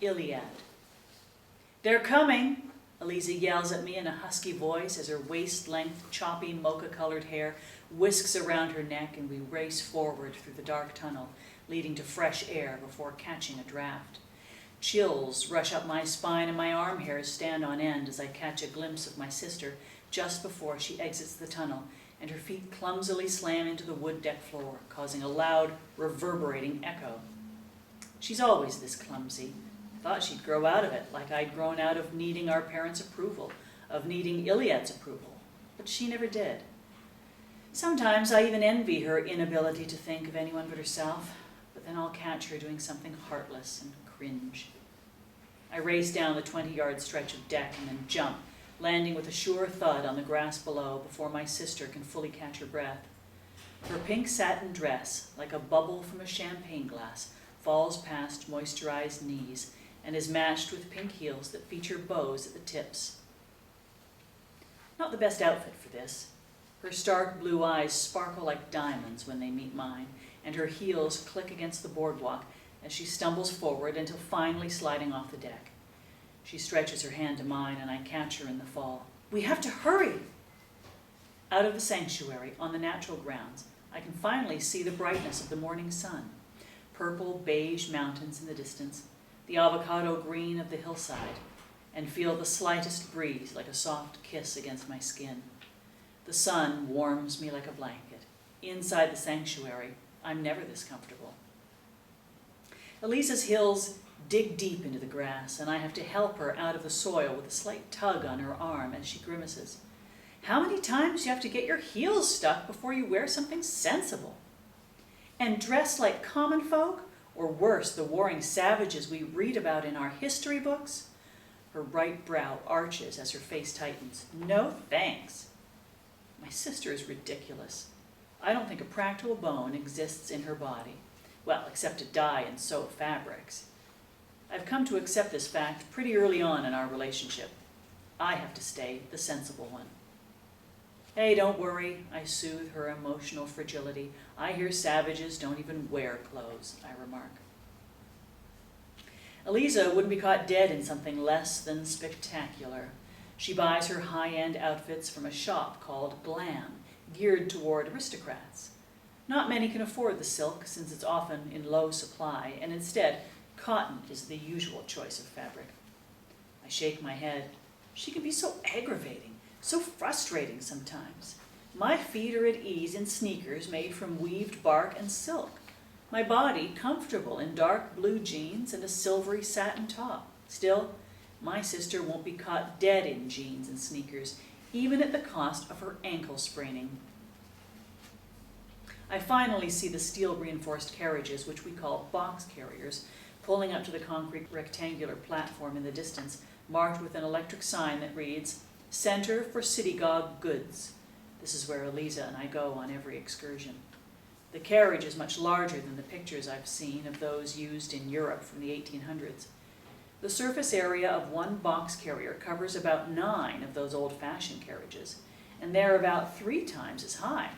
ILIAD. "They're coming!" Eliza yells at me in a husky voice as her waist-length, choppy, mocha-colored hair whisks around her neck and we race forward through the dark tunnel, leading to fresh air before catching a draft. Chills rush up my spine and my arm hairs stand on end as I catch a glimpse of my sister just before she exits the tunnel, and her feet clumsily slam into the wood deck floor, causing a loud, reverberating echo. She's always this clumsy. Thought she'd grow out of it, like I'd grown out of needing our parents' approval, of needing ILIAD's approval, but she never did. Sometimes I even envy her inability to think of anyone but herself, but then I'll catch her doing something heartless and cringe. I race down the 20-yard stretch of deck and then jump, landing with a sure thud on the grass below before my sister can fully catch her breath. Her pink satin dress, like a bubble from a champagne glass, falls past moisturized knees and is matched with pink heels that feature bows at the tips. Not the best outfit for this. Her stark blue eyes sparkle like diamonds when they meet mine, and her heels click against the boardwalk as she stumbles forward until finally sliding off the deck. She stretches her hand to mine and I catch her in the fall. "We have to hurry!" Out of the sanctuary, on the natural grounds, I can finally see the brightness of the morning sun. Purple beige mountains in the distance, the avocado green of the hillside, and feel the slightest breeze like a soft kiss against my skin. The sun warms me like a blanket. Inside the sanctuary, I'm never this comfortable. Elisa's heels dig deep into the grass, and I have to help her out of the soil with a slight tug on her arm as she grimaces. "How many times do you have to get your heels stuck before you wear something sensible? And dress like common folk, or worse, the warring savages we read about in our history books?" Her right brow arches as her face tightens. "No thanks." My sister is ridiculous. I don't think a practical bone exists in her body. Well, except to dye and sew fabrics. I've come to accept this fact pretty early on in our relationship. I have to stay the sensible one. "Hey, don't worry," I soothe her emotional fragility. "I hear savages don't even wear clothes," I remark. Eliza wouldn't be caught dead in something less than spectacular. She buys her high-end outfits from a shop called Glam, geared toward aristocrats. Not many can afford the silk since it's often in low supply, and instead, cotton is the usual choice of fabric. I shake my head. She can be so aggravating, so frustrating sometimes. My feet are at ease in sneakers made from weaved bark and silk. My body comfortable in dark blue jeans and a silvery satin top. Still, my sister won't be caught dead in jeans and sneakers, even at the cost of her ankle spraining. I finally see the steel-reinforced carriages, which we call box carriers, pulling up to the concrete rectangular platform in the distance, marked with an electric sign that reads, "Center for Synagogue Goods." This is where Eliza and I go on every excursion. The carriage is much larger than the pictures I've seen of those used in Europe from the 1800s. The surface area of one box carrier covers about 9 of those old-fashioned carriages, and they're about 3 times as high.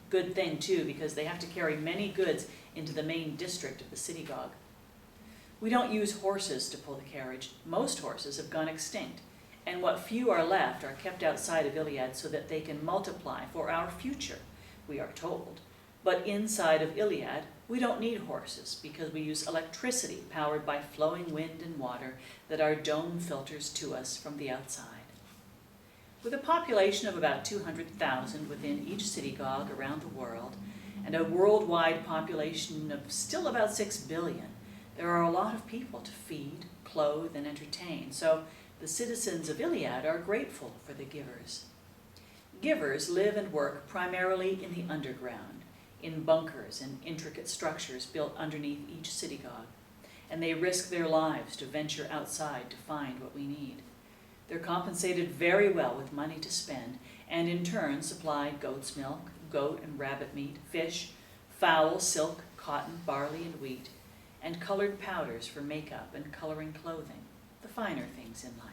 Good thing, too, because they have to carry many goods into the main district of the synagogue. We don't use horses to pull the carriage. Most horses have gone extinct, and what few are left are kept outside of ILIAD so that they can multiply for our future, we are told. But inside of ILIAD, we don't need horses because we use electricity powered by flowing wind and water that our dome filters to us from the outside. With a population of about 200,000 within each synagogue around the world, and a worldwide population of still about 6 billion, there are a lot of people to feed, clothe, and entertain, so the citizens of ILIAD are grateful for the givers. Givers live and work primarily in the underground, in bunkers and intricate structures built underneath each synagogue, and they risk their lives to venture outside to find what we need. They're compensated very well with money to spend, and in turn supply goat's milk, goat and rabbit meat, fish, fowl, silk, cotton, barley, and wheat, and colored powders for makeup and coloring clothing, the finer things in life.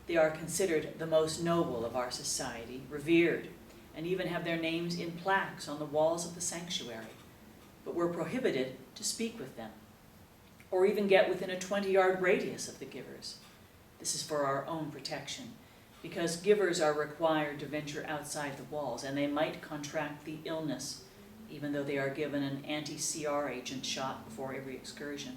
They are considered the most noble of our society, revered, and even have their names in plaques on the walls of the sanctuary, but we're prohibited to speak with them. or even get within a 20-yard radius of the givers. This is for our own protection, because givers are required to venture outside the walls, and they might contract the illness, even though they are given an anti-CR agent shot before every excursion.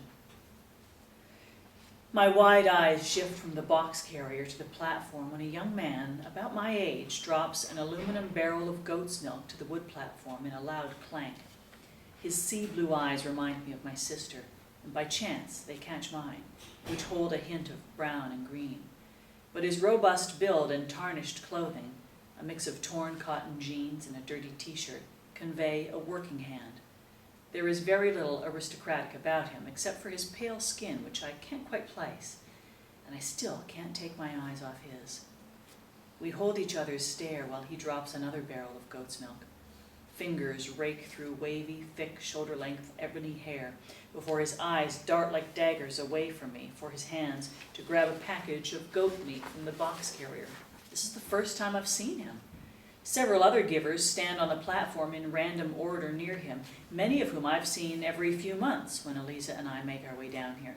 My wide eyes shift from the box carrier to the platform when a young man, about my age, drops an aluminum barrel of goat's milk to the wood platform in a loud clank. His sea blue eyes remind me of my sister, and by chance they catch mine, which hold a hint of brown and green. But his robust build and tarnished clothing, a mix of torn cotton jeans and a dirty t-shirt, convey a working hand. There is very little aristocratic about him, except for his pale skin, which I can't quite place, and I still can't take my eyes off his. We hold each other's stare while he drops another barrel of goat's milk. Fingers rake through wavy, thick, shoulder-length ebony hair before his eyes dart like daggers away from me for his hands to grab a package of goat meat from the box carrier. This is the first time I've seen him. Several other givers stand on the platform in random order near him, many of whom I've seen every few months when Eliza and I make our way down here.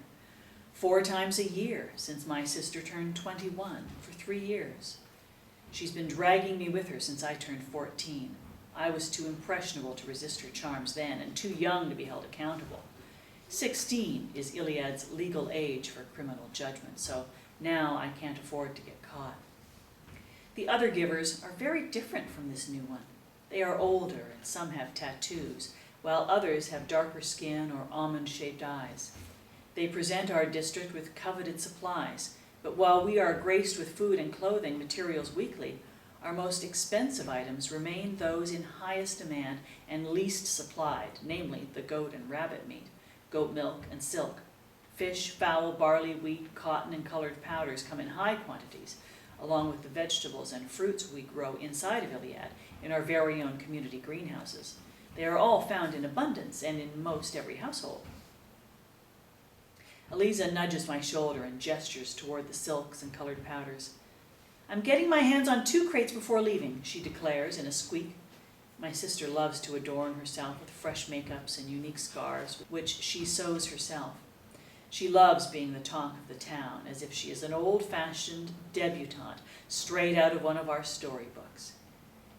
4 times a year since my sister turned 21, for 3 years. She's been dragging me with her since I turned 14. I was too impressionable to resist her charms then, and too young to be held accountable. 16 is ILIAD's legal age for criminal judgment, so now I can't afford to get caught. The other givers are very different from this new one. They are older, and some have tattoos, while others have darker skin or almond-shaped eyes. They present our district with coveted supplies, but while we are graced with food and clothing materials weekly, our most expensive items remain those in highest demand and least supplied, namely the goat and rabbit meat, goat milk and silk. Fish, fowl, barley, wheat, cotton, and colored powders come in high quantities, along with the vegetables and fruits we grow inside of ILIAD in our very own community greenhouses. They are all found in abundance and in most every household. Eliza nudges my shoulder and gestures toward the silks and colored powders. "I'm getting my hands on 2 crates before leaving," she declares in a squeak. My sister loves to adorn herself with fresh makeups and unique scarves, which she sews herself. She loves being the talk of the town, as if she is an old-fashioned debutante straight out of one of our storybooks.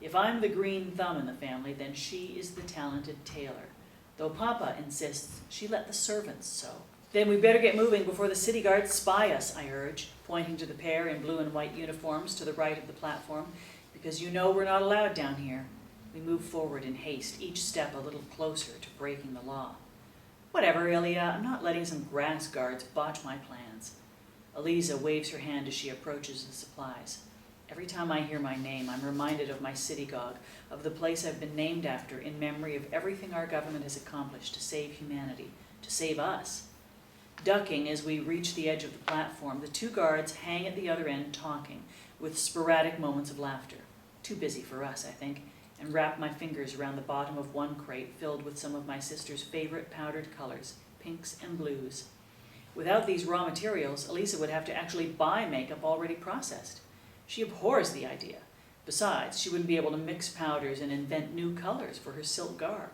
If I'm the green thumb in the family, then she is the talented tailor, though Papa insists she let the servants sew. "Then we better get moving before the city guards spy us," I urge, pointing to the pair in blue and white uniforms to the right of the platform, "because you know we're not allowed down here." We move forward in haste, each step a little closer to breaking the law. "Whatever, Ilia, I'm not letting some grass guards botch my plans." Eliza waves her hand as she approaches the supplies. Every time I hear my name, I'm reminded of my synagogue, of the place I've been named after in memory of everything our government has accomplished to save humanity, to save us. Ducking as we reach the edge of the platform, the 2 guards hang at the other end talking, with sporadic moments of laughter. Too busy for us, I think, and wrap my fingers around the bottom of one crate filled with some of my sister's favorite powdered colors, pinks and blues. Without these raw materials, Elisa would have to actually buy makeup already processed. She abhors the idea. Besides, she wouldn't be able to mix powders and invent new colors for her silk garb.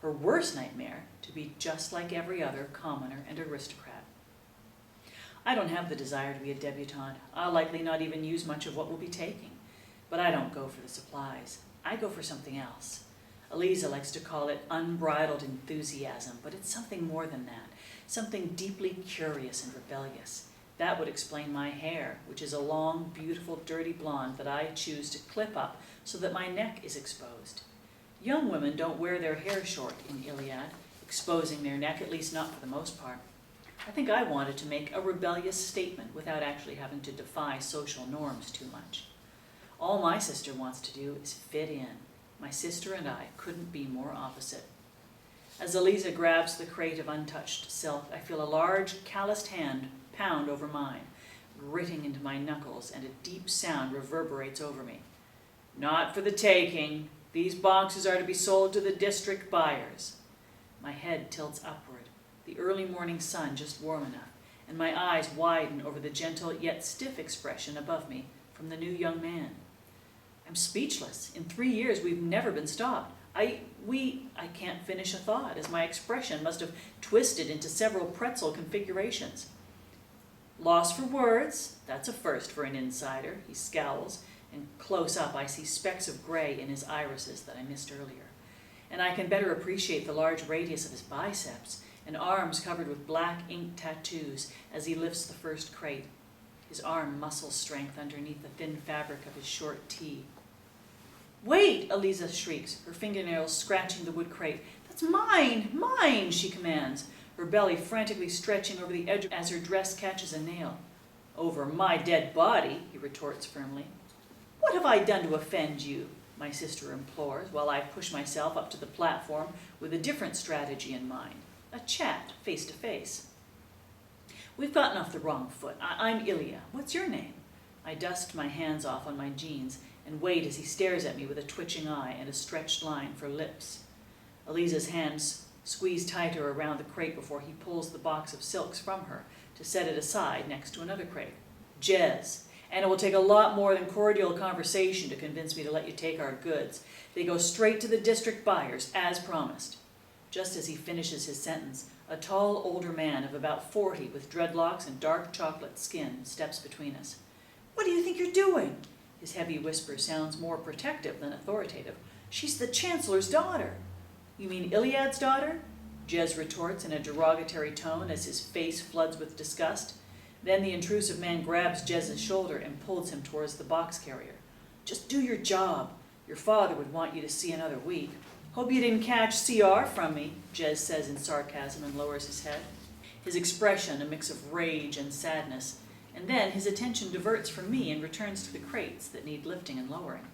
Her worst nightmare, to be just like every other commoner and aristocrat. I don't have the desire to be a debutante. I'll likely not even use much of what we'll be taking. But I don't go for the supplies. I go for something else. Eliza likes to call it unbridled enthusiasm, but it's something more than that, something deeply curious and rebellious. That would explain my hair, which is a long, beautiful, dirty blonde that I choose to clip up so that my neck is exposed. Young women don't wear their hair short in ILIAD, exposing their neck, at least not for the most part. I think I wanted to make a rebellious statement without actually having to defy social norms too much. All my sister wants to do is fit in. My sister and I couldn't be more opposite. As Eliza grabs the crate of untouched silk, I feel a large, calloused hand pound over mine, gritting into my knuckles, and a deep sound reverberates over me. "Not for the taking. These boxes are to be sold to the district buyers." My head tilts upward, the early morning sun just warm enough, and my eyes widen over the gentle yet stiff expression above me from the new young man. I'm speechless. In 3 years, we've never been stopped. I can't finish a thought, as my expression must have twisted into several pretzel configurations. Lost for words? That's a first for an insider, he scowls, and close up I see specks of gray in his irises that I missed earlier. And I can better appreciate the large radius of his biceps and arms covered with black ink tattoos as he lifts the first crate, his arm muscle strength underneath the thin fabric of his short tee. "Wait!" Eliza shrieks, her fingernails scratching the wood crate. "That's mine! Mine!" she commands, her belly frantically stretching over the edge as her dress catches a nail. "Over my dead body," he retorts firmly. "What have I done to offend you?" my sister implores, while I push myself up to the platform with a different strategy in mind, a chat face to face. "We've gotten off the wrong foot. I'm Ilya. What's your name?" I dust my hands off on my jeans and wait as he stares at me with a twitching eye and a stretched line for lips. Eliza's hands squeeze tighter around the crate before he pulls the box of silks from her to set it aside next to another crate. "Jez. And it will take a lot more than cordial conversation to convince me to let you take our goods. They go straight to the district buyers, as promised." Just as he finishes his sentence, a tall older man of about 40 with dreadlocks and dark chocolate skin steps between us. "What do you think you're doing?" His heavy whisper sounds more protective than authoritative. "She's the Chancellor's daughter." "You mean ILIAD's daughter?" Jez retorts in a derogatory tone as his face floods with disgust. Then the intrusive man grabs Jez's shoulder and pulls him towards the box carrier. "Just do your job. Your father would want you to see another week." "Hope you didn't catch CR from me," Jez says in sarcasm and lowers his head. His expression a mix of rage and sadness, and then his attention diverts from me and returns to the crates that need lifting and lowering.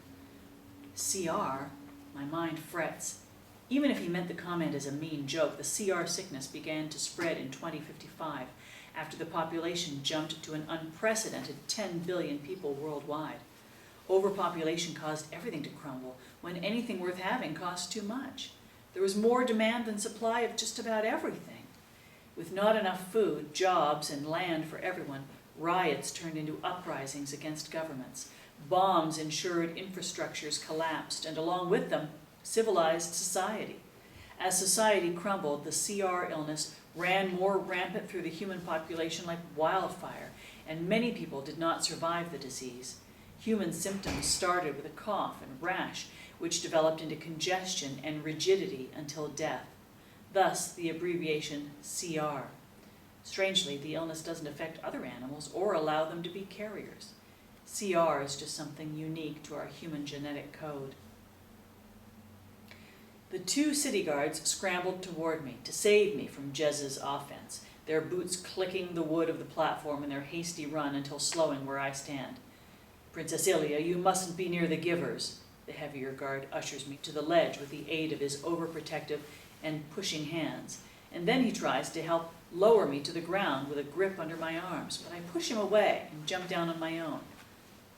CR? My mind frets. Even if he meant the comment as a mean joke, the CR sickness began to spread in 2055, after the population jumped to an unprecedented 10 billion people worldwide. Overpopulation caused everything to crumble, when anything worth having cost too much. There was more demand than supply of just about everything. With not enough food, jobs, and land for everyone, riots turned into uprisings against governments. Bombs ensured infrastructures collapsed, and along with them, civilized society. As society crumbled, the CR illness ran more rampant through the human population like wildfire, and many people did not survive the disease. Human symptoms started with a cough and rash, which developed into congestion and rigidity until death. Thus, the abbreviation CR. Strangely, the illness doesn't affect other animals or allow them to be carriers. CR is just something unique to our human genetic code. The two city guards scrambled toward me to save me from Jez's offense, their boots clicking the wood of the platform in their hasty run until slowing where I stand. "Princess Ilya, you mustn't be near the givers." The heavier guard ushers me to the ledge with the aid of his overprotective and pushing hands, and then he tries to help lower me to the ground with a grip under my arms, but I push him away and jump down on my own.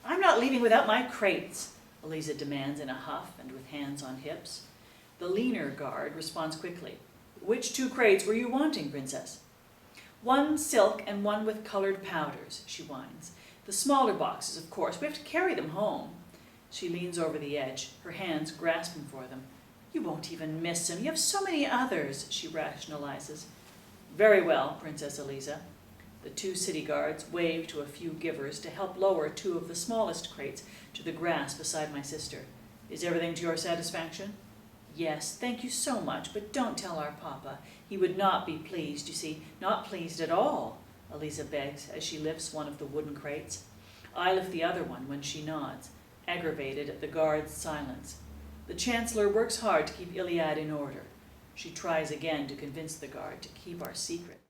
"I'm not leaving without my crates," Eliza demands in a huff and with hands on hips. The leaner guard responds quickly. "Which two crates were you wanting, Princess?" "One silk and one with colored powders," she whines. "The smaller boxes, of course. We have to carry them home." She leans over the edge, her hands grasping for them. "You won't even miss them. You have so many others," she rationalizes. "Very well, Princess Eliza." The two city guards wave to a few givers to help lower two of the smallest crates to the grass beside my sister. "Is everything to your satisfaction?" "Yes, thank you so much, but don't tell our papa. He would not be pleased, you see, not pleased at all," Eliza begs as she lifts one of the wooden crates. I lift the other one when she nods, aggravated at the guard's silence. The Chancellor works hard to keep ILIAD in order. She tries again to convince the guard to keep our secret.